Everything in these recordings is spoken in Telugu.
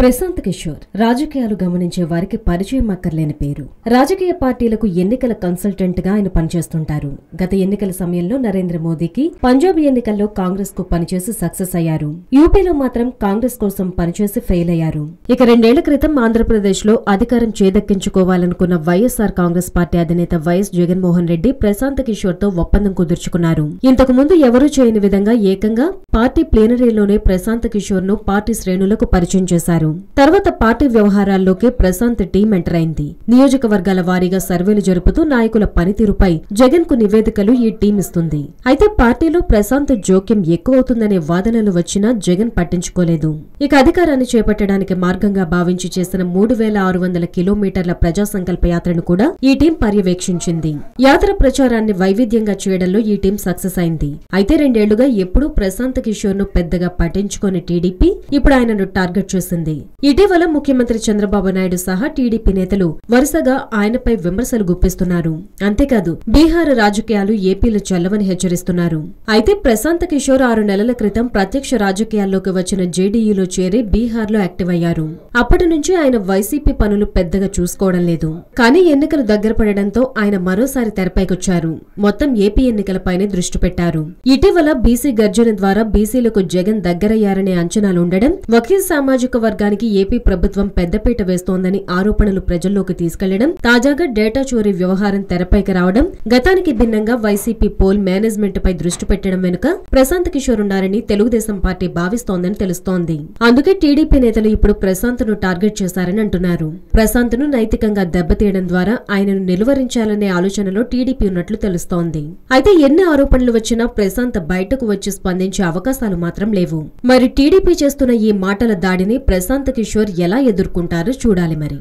ప్రశాంత్ కిషోర్ రాజకీయాలు గమనించే వారికి పరిచయం అక్కర్లేని పేరు. రాజకీయ పార్టీలకు ఎన్నికల కన్సల్టెంట్ గా ఆయన పనిచేస్తుంటారు. గత ఎన్నికల సమయంలో నరేంద్ర మోదీకి, పంజాబ్ ఎన్నికల్లో కాంగ్రెస్ కు పనిచేసి సక్సెస్ అయ్యారు. యూపీలో మాత్రం కాంగ్రెస్ కోసం పనిచేసి ఫెయిల్ అయ్యారు. ఇక 2 ఏళ్ల క్రితం ఆంధ్రప్రదేశ్ లో అధికారం చేదక్కించుకోవాలనుకున్న వైఎస్ఆర్ కాంగ్రెస్ పార్టీ అధినేత వైఎస్ జగన్మోహన్ రెడ్డి ప్రశాంత్ కిషోర్ తో ఒప్పందం కుదుర్చుకున్నారు. ఇంతకు ముందు ఎవరూ చేయని విధంగా ఏకంగా పార్టీ ప్లేనరీలోనే ప్రశాంత్ కిషోర్ ను పార్టీ శ్రేణులకు పరిచయం చేశారు. తర్వాత పార్టీ వ్యవహారాల్లోకి ప్రశాంత్ టీం ఎంటర్ అయింది. నియోజకవర్గాల వారీగా సర్వేలు జరుపుతూ నాయకుల పనితీరుపై జగన్ కు నివేదికలు ఈ టీం ఇస్తుంది. అయితే పార్టీలో ప్రశాంత్ జోక్యం ఎక్కువవుతుందనే వాదనలు వచ్చినా జగన్ పట్టించుకోలేదు. ఇక అధికారాన్ని చేపట్టడానికి మార్గంగా భావించి చేసిన 3600 కిలోమీటర్ల ప్రజా సంకల్ప యాత్రను కూడా ఈ టీం పర్యవేక్షించింది. యాత్ర ప్రచారాన్ని వైవిధ్యంగా చేయడంలో ఈ టీం సక్సెస్ అయింది. అయితే 2 ఏళ్లుగా ఎప్పుడూ ప్రశాంత్ కిషోర్ ను పెద్దగా పట్టించుకోని టీడీపీ ఇప్పుడు ఆయనను టార్గెట్ చేసింది. ఇటీవల ముఖ్యమంత్రి చంద్రబాబు నాయుడు సహా టీడీపీ నేతలు వరుసగా ఆయనపై విమర్శలు గుప్పిస్తున్నారు. అంతేకాదు బీహార్ రాజకీయాలు ఏపీలో చల్లవని హెచ్చరిస్తున్నారు. అయితే ప్రశాంత్ కిషోర్ 6 నెలల క్రితం ప్రత్యక్ష రాజకీయాల్లోకి వచ్చిన జేడీయూలో చేరి బీహార్ లో యాక్టివ్ అయ్యారు. అప్పటి నుంచి ఆయన వైసీపీ పనులు పెద్దగా చూసుకోవడం లేదు. కానీ ఎన్నికలు దగ్గర పడడంతో ఆయన మరోసారి తెరపైకొచ్చారు. మొత్తం ఏపీ ఎన్నికలపైనే దృష్టి పెట్టారు. ఇటీవల బీసీ గర్జన ద్వారా బీసీలకు జగన్ దగ్గరయ్యారనే అంచనాలుండడం, వకీల్ సామాజిక వర్గానికి ఏపీ ప్రభుత్వం పెద్దపీట వేస్తోందని ఆరోపణలు ప్రజల్లోకి తీసుకెళ్లడం, తాజాగా డేటా చోరీ వ్యవహారం తెరపైకి రావడం, గతానికి భిన్నంగా వైసీపీ పోల్ మేనేజ్మెంట్ పై దృష్టి పెట్టడం వెనుక ప్రశాంత్ కిషోర్ ఉన్నారని తెలుగుదేశం పార్టీ భావిస్తోందని తెలుస్తోంది. అందుకే టీడీపీ నేతలు ఇప్పుడు ప్రశాంత్ ను టార్గెట్ చేశారని అంటున్నారు. ప్రశాంత్ ను నైతికంగా దెబ్బతీయడం ద్వారా ఆయనను నిలువరించాలనే ఆలోచనలో టీడీపీ ఉన్నట్లు తెలుస్తోంది. అయితే ఎన్ని ఆరోపణలు వచ్చినా ప్రశాంత్ బయటకు వచ్చి స్పందించే అవకాశాలు మాత్రం లేవు. మరి టీడీపీ చేస్తున్న ఈ మాటల దాడిని ప్రశాంత్ కిషోర్ ఎలా ఎదుర్కొంటారో చూడాలి. మరి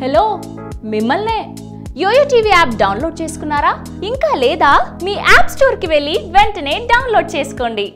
హలో, మిమ్మల్నే యోయో టీవీ యాప్ డౌన్లోడ్ చేసుకున్నారా? ఇంకా లేదా? మీ యాప్ స్టోర్ కి వెళ్ళి వెంటనే డౌన్లోడ్ చేసుకోండి.